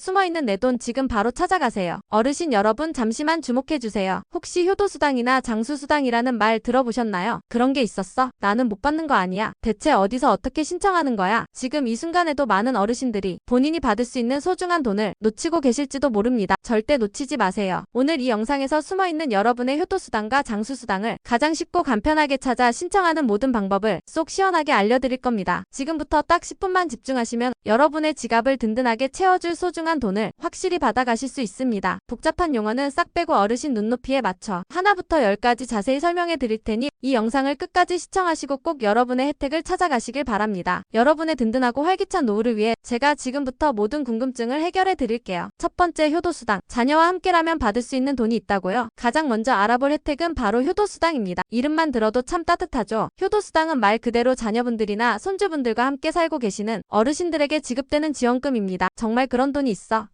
숨어있는 내 돈 지금 바로 찾아가세요. 어르신 여러분 잠시만 주목해주세요. 혹시 효도수당이나 장수수당이라는 말 들어보셨나요? 그런 게 있었어? 나는 못 받는 거 아니야. 대체 어디서 어떻게 신청하는 거야? 지금 이 순간에도 많은 어르신들이 본인이 받을 수 있는 소중한 돈을 놓치고 계실지도 모릅니다. 절대 놓치지 마세요. 오늘 이 영상에서 숨어있는 여러분의 효도수당과 장수수당을 가장 쉽고 간편하게 찾아 신청하는 모든 방법을 쏙 시원하게 알려드릴 겁니다. 지금부터 딱 10분만 집중하시면 여러분의 지갑을 든든하게 채워줄 소중한 돈을 확실히 받아가실 수 있습니다. 복잡한 용어는 싹 빼고 어르신 눈높이에 맞춰 하나부터 10까지 자세히 설명해 드릴 테니 이 영상을 끝까지 시청하시고 꼭 여러분의 혜택을 찾아가시길 바랍니다. 여러분의 든든하고 활기찬 노후를 위해 제가 지금부터 모든 궁금증을 해결해 드릴게요. 첫 번째, 효도수당. 자녀와 함께라면 받을 수 있는 돈이 있다고요? 가장 먼저 알아볼 혜택은 바로 효도수당입니다. 이름만 들어도 참 따뜻하죠? 효도수당은 말 그대로 자녀분들이나 손주분들과 함께 살고 계시는 어르신들에게 지급되는 지원금입니다. 정말 그런 돈이 있어?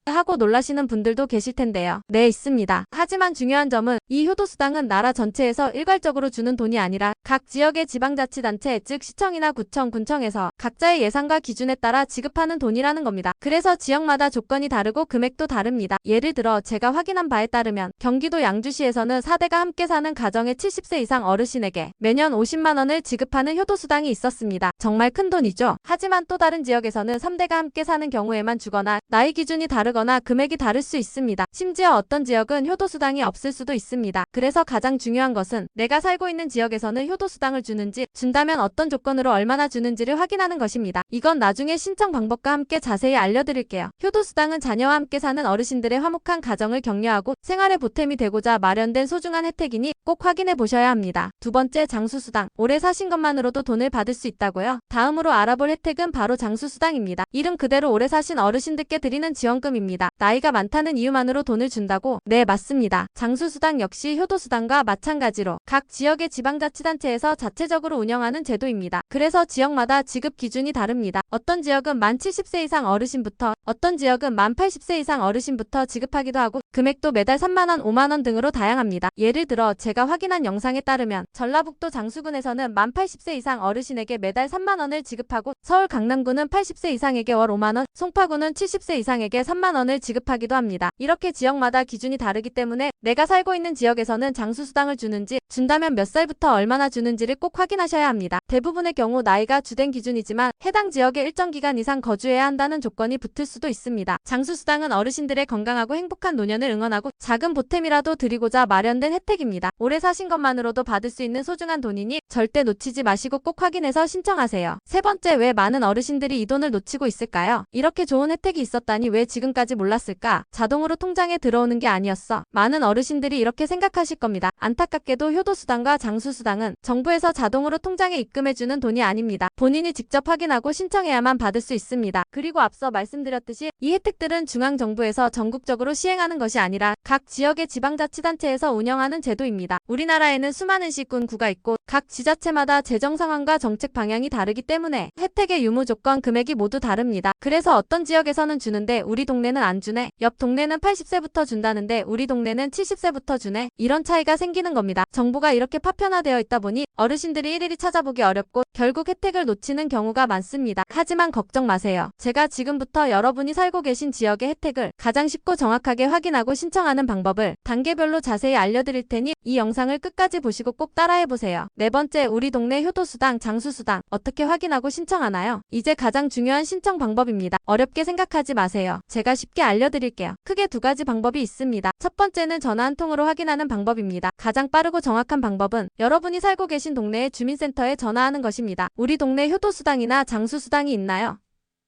하고 놀라시는 분들도 계실 텐데요. 네, 있습니다. 하지만 중요한 점은 이 효도수당은 나라 전체에서 일괄적으로 주는 돈이 아니라 각 지역의 지방자치단체, 즉 시청이나 구청, 군청에서 각자의 예산과 기준에 따라 지급하는 돈이라는 겁니다. 그래서 지역마다 조건이 다르고 금액도 다릅니다. 예를 들어 제가 확인한 바에 따르면 경기도 양주시에서는 4대가 함께 사는 가정의 70세 이상 어르신에게 매년 50만 원을 지급하는 효도수당이 있었습니다. 정말 큰 돈이죠. 하지만 또 다른 지역에서는 3대가 함께 사는 경우에만 주거나 나이 기준이 다르거나 금액이 다를 수 있습니다. 심지어 어떤 지역은 효도수당이 없을 수도 있습니다. 그래서 가장 중요한 것은 내가 살고 있는 지역에서는 효도수당을 주는지, 준다면 어떤 조건으로 얼마나 주는지를 확인하는 것입니다. 이건 나중에 신청 방법과 함께 자세히 알려드릴게요. 효도수당은 자녀와 함께 사는 어르신들의 화목한 가정을 격려하고 생활에 보탬이 되고자 마련된 소중한 혜택이니 꼭 확인해 보셔야 합니다. 두 번째, 장수수당. 오래 사신 것만으로도 돈을 받을 수 있다고요? 다음으로 알아볼 혜택은 바로 장수수당입니다. 이름 그대로 오래 사신 어르신들께 드리는 지원금입니다. 나이가 많다는 이유만으로 돈을 준다고? 네, 맞습니다. 장수수당 역시 효도수당과 마찬가지로 각 지역의 지방자치단체에서 자체적으로 운영하는 제도입니다. 그래서 지역마다 지급 기준이 다릅니다. 어떤 지역은 만 70세 이상 어르신부터, 어떤 지역은 만 80세 이상 어르신부터 지급하기도 하고 금액도 매달 3만원, 5만원 등으로 다양합니다. 예를 들어 제가 확인한 영상에 따르면 전라북도 장수군에서는 만 80세 이상 어르신에게 매달 3만원을 지급하고 서울 강남구는 80세 이상에게 월 5만원, 송파구는 70세 이상에게 3만원을 지급하기도 합니다. 이렇게 지역마다 기준이 다르기 때문에 내가 살고 있는 지역에서는 장수수당을 주는지, 준다면 몇 살부터 얼마나 주는지를 꼭 확인하셔야 합니다. 대부분의 경우 나이가 주된 기준이지만 해당 지역에 일정 기간 이상 거주해야 한다는 조건이 붙을 수도 있습니다. 장수수당은 어르신들의 건강하고 행복한 노년을 응원하고 작은 보탬이라도 드리고자 마련된 혜택입니다. 오래 사신 것만으로도 받을 수 있는 소중한 돈이니 절대 놓치지 마시고 꼭 확인해서 신청하세요. 세 번째, 왜 많은 어르신들이 이 돈을 놓치고 있을까요? 이렇게 좋은 혜택이 있었다니 왜 지금까지 몰랐을까? 자동으로 통장에 들어오는 게 아니었어. 많은 어르신들이 이렇게 생각하실 겁니다. 안타깝게도 효도수당과 장수수당은 정부에서 자동으로 통장에 입금해주는 돈이 아닙니다. 본인이 직접 확인하고 신청해야만 받을 수 있습니다. 그리고 앞서 말씀드렸듯이 이 혜택들은 중앙정부에서 전국적으로 시행하는 것이 아니라 각 지역의 지방자치단체에서 운영하는 제도입니다. 우리나라에는 수많은 시군, 구가 있고 각 지자체마다 재정 상황과 정책 방향이 다르기 때문에 혜택의 유무 조건, 금액이 모두 다릅니다. 그래서 어떤 지역에서는 주는데 우리 동네는 안 주네, 옆 동네는 80세부터 준다는데 우리 동네는 70세부터 주네, 이런 차이가 생기는 겁니다. 정보가 이렇게 파편화되어 있다 보니 어르신들이 일일이 찾아보기 어렵고 결국 혜택을 놓치는 경우가 많습니다. 하지만 걱정 마세요. 제가 지금부터 여러분이 살고 계신 지역의 혜택을 가장 쉽고 정확하게 확인하고 신청하는 방법을 단계별로 자세히 알려드릴 테니 이 영상을 끝까지 보시고 꼭 따라해보세요. 네 번째, 우리 동네 효도수당, 장수수당 어떻게 확인하고 신청하나요? 이제 가장 중요한 신청 방법입니다. 어렵게 생각하지 마세요. 제가 쉽게 알려드릴게요. 크게 두 가지 방법이 있습니다. 첫 번째는 전화 한 통으로 확인하는 방법입니다. 가장 빠르고 정확한 방법은 여러분이 살고 계신 동네의 주민센터에 전화하는 것입니다. 우리 동네 효도수당이나 장수수당이 있나요?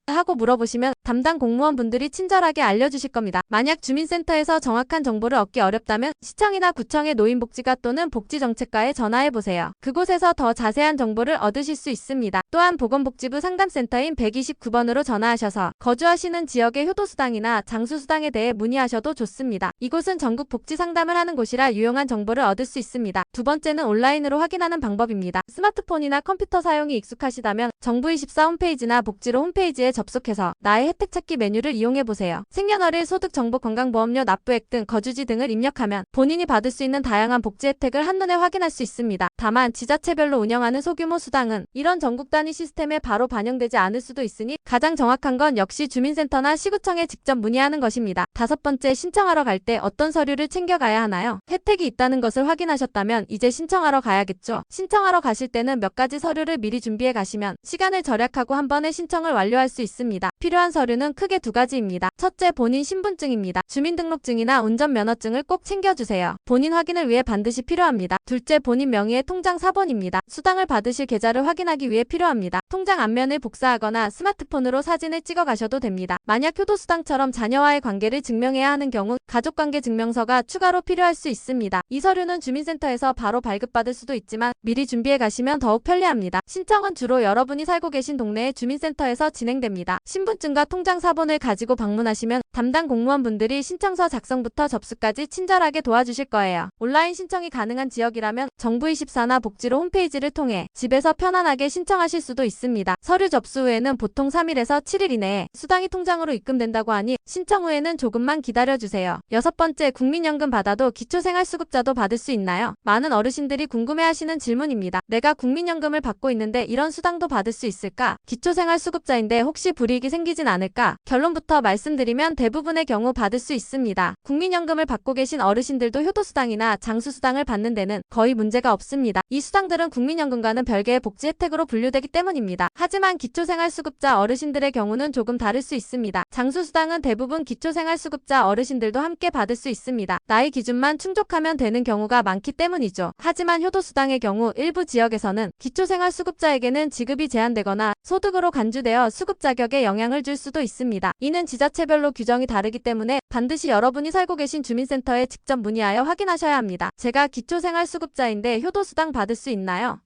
하고 물어보시면 담당 공무원분들이 친절하게 알려주실 겁니다. 만약 주민센터에서 정확한 정보를 얻기 어렵다면 시청이나 구청의 노인복지과 또는 복지정책과에 전화해보세요. 그곳에서 더 자세한 정보를 얻으실 수 있습니다. 또한 보건복지부 상담센터인 129번으로 전화하셔서 거주하시는 지역의 효도수당이나 장수수당에 대해 문의하셔도 좋습니다. 이곳은 전국 복지 상담을 하는 곳이라 유용한 정보를 얻을 수 있습니다. 두 번째는 온라인으로 확인하는 방법입니다. 스마트폰이나 컴퓨터 사용이 익숙하시다면 정부24 홈페이지나 복지로 홈페이지에 접속해서 나의 혜택 찾기 메뉴를 이용해보세요. 생년월일, 소득 정보, 건강보험료, 납부액 등 거주지 등을 입력하면 본인이 받을 수 있는 다양한 복지 혜택을 한눈에 확인할 수 있습니다. 다만 지자체별로 운영하는 소규모 수당은 이런 전국 단위 시스템에 바로 반영되지 않을 수도 있으니 가장 정확한 건 역시 주민센터나 시구청에 직접 문의하는 것입니다. 다섯 번째, 신청하러 갈 때 어떤 서류를 챙겨가야 하나요? 혜택이 있다는 것을 확인하셨다면 이제 신청하러 가야겠죠. 신청하러 가실 때는 몇 가지 서류를 미리 준비해 가시면 시간을 절약하고 한 번에 신청을 완료할 수 있습니다. 필요한 서류는 크게 두 가지입니다. 첫째, 본인 신분증입니다. 주민등록증이나 운전면허증을 꼭 챙겨주세요. 본인 확인을 위해 반드시 필요합니다. 둘째, 본인 명의의 통장 사본입니다. 수당을 받으실 계좌를 확인하기 위해 필요합니다. 통장 앞면을 복사하거나 스마트폰으로 사진을 찍어 가셔도 됩니다. 만약 효도수당처럼 자녀와의 관계를 증명해야 하는 경우 가족관계 증명서가 추가로 필요할 수 있습니다. 이 서류는 주민센터에서 바로 발급받을 수도 있지만 미리 준비해 가시면 더욱 편리합니다. 신청은 주로 여러분이 살고 계신 동네의 주민센터에서 진행됩니다. 신분증과 통장 사본을 가지고 방문하시면 담당 공무원분들이 신청서 작성부터 접수까지 친절하게 도와주실 거예요. 온라인 신청이 가능한 지역이라면 정부24나 복지로 홈페이지를 통해 집에서 편안하게 신청하실 수도 있습니다. 서류 접수 후에는 보통 3일에서 7일 이내에 수당이 통장으로 입금된다고 하니 신청 후에는 조금만 기다려주세요. 여섯 번째, 국민연금 받아도 기초생활수급자도 받을 수 있나요? 많은 어르신들이 궁금해하시는 질문입니다. 내가 국민연금을 받고 있는데 이런 수당도 받을 수 있을까? 기초생활수급자인데 혹시 불이익이 생기진 않을까? 결론부터 말씀드리면 대부분의 경우 받을 수 있습니다. 국민연금을 받고 계신 어르신들도 효도수당이나 장수수당을 받는 데는 거의 문제가 없습니다. 이 수당들은 국민연금과는 별개의 복지 혜택으로 분류되기 때문입니다. 하지만 기초생활수급자 어르신들의 경우는 조금 다를 수 있습니다. 장수수당은 대부분 기초생활수급자 어르신들도 함께 받을 수 있습니다. 나이 기준만 충족하면 되는 경우가 많기 때문이죠. 하지만 효도수당의 경우 일부 지역에서는 기초생활수급자에게는 지급이 제한되거나 소득으로 간주되어 수급 자격에 영향을 줄 수도 있습니다. 이는 지자체별로 규정이 다르기 때문에 반드시 여러분이 살고 계신 주민센터에 직접 문의하여 확인하셔야 합니다. 제가 기초생활수급자인데 효도수당 받을 수 있나요?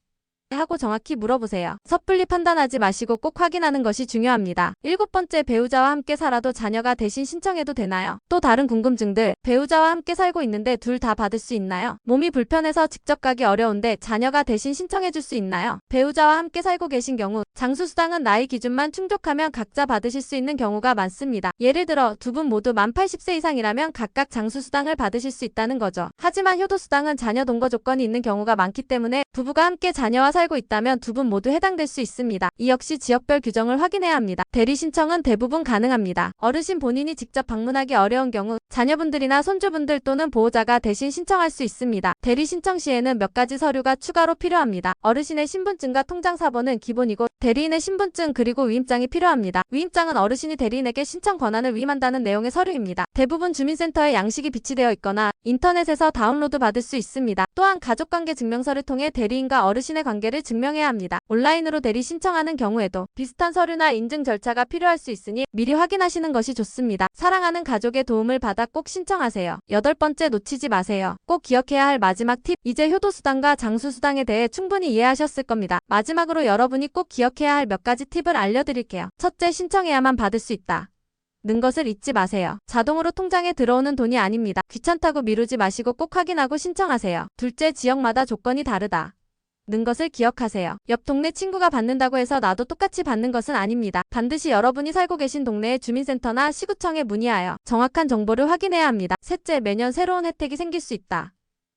하고 정확히 물어보세요. 섣불리 판단하지 마시고 꼭 확인하는 것이 중요합니다. 일곱 번째, 배우자와 함께 살아도 자녀가 대신 신청해도 되나요? 또 다른 궁금증들, 배우자와 함께 살고 있는데 둘 다 받을 수 있나요? 몸이 불편해서 직접 가기 어려운데 자녀가 대신 신청해줄 수 있나요? 배우자와 함께 살고 계신 경우 장수수당은 나이 기준만 충족하면 각자 받으실 수 있는 경우가 많습니다. 예를 들어 두 분 모두 만 80세 이상이라면 각각 장수수당을 받으실 수 있다는 거죠. 하지만 효도수당은 자녀 동거 조건이 있는 경우가 많기 때문에 부부가 함께 자녀와 살고 있다면 두 분 모두 해당될 수 있습니다. 이 역시 지역별 규정을 확인해야 합니다. 대리 신청은 대부분 가능합니다. 어르신 본인이 직접 방문하기 어려운 경우 자녀분들이나 손주분들 또는 보호자가 대신 신청할 수 있습니다. 대리 신청 시에는 몇 가지 서류가 추가로 필요합니다. 어르신의 신분증과 통장 사본은 기본이고 대리인의 신분증 그리고 위임장이 필요합니다. 위임장은 어르신이 대리인에게 신청 권한을 위임한다는 내용의 서류입니다. 대부분 주민센터에 양식이 비치되어 있거나 인터넷에서 다운로드 받을 수 있습니다. 또한 가족관계 증명서를 통해 대리인과 어르신의 관계를 증명해야 합니다. 온라인으로 대리 신청하는 경우에도 비슷한 서류나 인증 절차가 필요할 수 있으니 미리 확인하시는 것이 좋습니다. 사랑하는 가족의 도움을 받아 꼭 신청하세요. 여덟 번째, 놓치지 마세요. 꼭 기억해야 할 마지막 팁, 이제 효도수당과 장수수당에 대해 충분히 이해하셨을 겁니다. 마지막으로 여러분이 꼭 기억해야 할 몇 가지 팁을 알려드릴게요. 첫째, 신청해야만 받을 수 있다 는 것을 잊지 마세요. 자동으로 통장에 들어오는 돈이 아닙니다. 귀찮다고 미루지 마시고 꼭 확인하고 신청하세요. 둘째, 지역마다 조건이 다르다 는 것을 기억하세요. 옆 동네 친구가 받는다고 해서 나도 똑같이 받는 것은 아닙니다. 반드시 여러분이 살고 계신 동네의 주민센터나 시구청에 문의하여 정확한 정보를 확인해야 합니다. 셋째, 매년 새로운 혜택이 생길 수 있다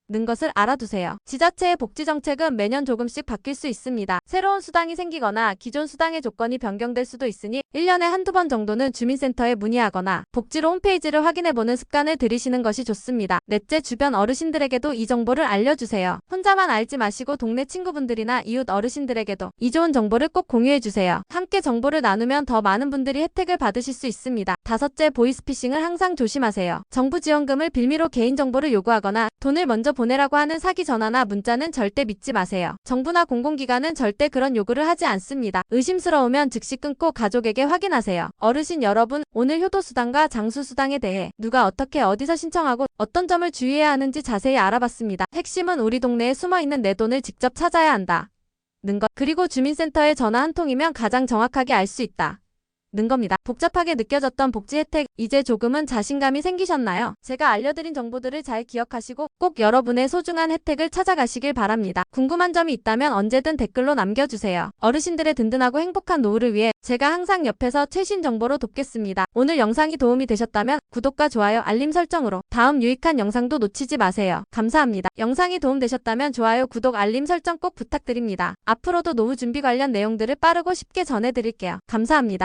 는 것을 알아두세요. 지자체의 복지정책은 매년 조금씩 바뀔 수 있습니다. 새로운 수당이 생기거나 기존 수당의 조건이 변경될 수도 있으니 1년에 한두 번 정도는 주민센터에 문의하거나 복지로 홈페이지를 확인해보는 습관을 들이시는 것이 좋습니다. 넷째, 주변 어르신들에게도 이 정보를 알려주세요. 혼자만 알지 마시고 동네 친구분들이나 이웃 어르신들에게도 이 좋은 정보를 꼭 공유해주세요. 함께 정보를 나누면 더 많은 분들이 혜택을 받으실 수 있습니다. 다섯째, 보이스피싱을 항상 조심하세요. 정부 지원금을 빌미로 개인정보를 요구하거나 돈을 먼저 보내라고 하는 사기 전화나 문자는 절대 믿지 마세요. 정부나 공공기관은 절대 그런 요구를 하지 않습니다. 의심스러우면 즉시 끊고 가족에게 확인하세요. 어르신 여러분, 오늘 효도수당과 장수수당에 대해 누가 어떻게 어디서 신청하고 어떤 점을 주의해야 하는지 자세히 알아봤습니다. 핵심은 우리 동네에 숨어있는 내 돈을 직접 찾아야 한다 는 것, 그리고 주민센터에 전화 한 통이면 가장 정확하게 알 수 있다 는 겁니다. 복잡하게 느껴졌던 복지 혜택, 이제 조금은 자신감이 생기셨나요? 제가 알려드린 정보들을 잘 기억하시고 꼭 여러분의 소중한 혜택을 찾아가시길 바랍니다. 궁금한 점이 있다면 언제든 댓글로 남겨주세요. 어르신들의 든든하고 행복한 노후를 위해 제가 항상 옆에서 최신 정보로 돕겠습니다. 오늘 영상이 도움이 되셨다면 구독과 좋아요, 알림 설정으로 다음 유익한 영상도 놓치지 마세요. 감사합니다. 영상이 도움되셨다면 좋아요, 구독, 알림 설정 꼭 부탁드립니다. 앞으로도 노후 준비 관련 내용들을 빠르고 쉽게 전해드릴게요. 감사합니다.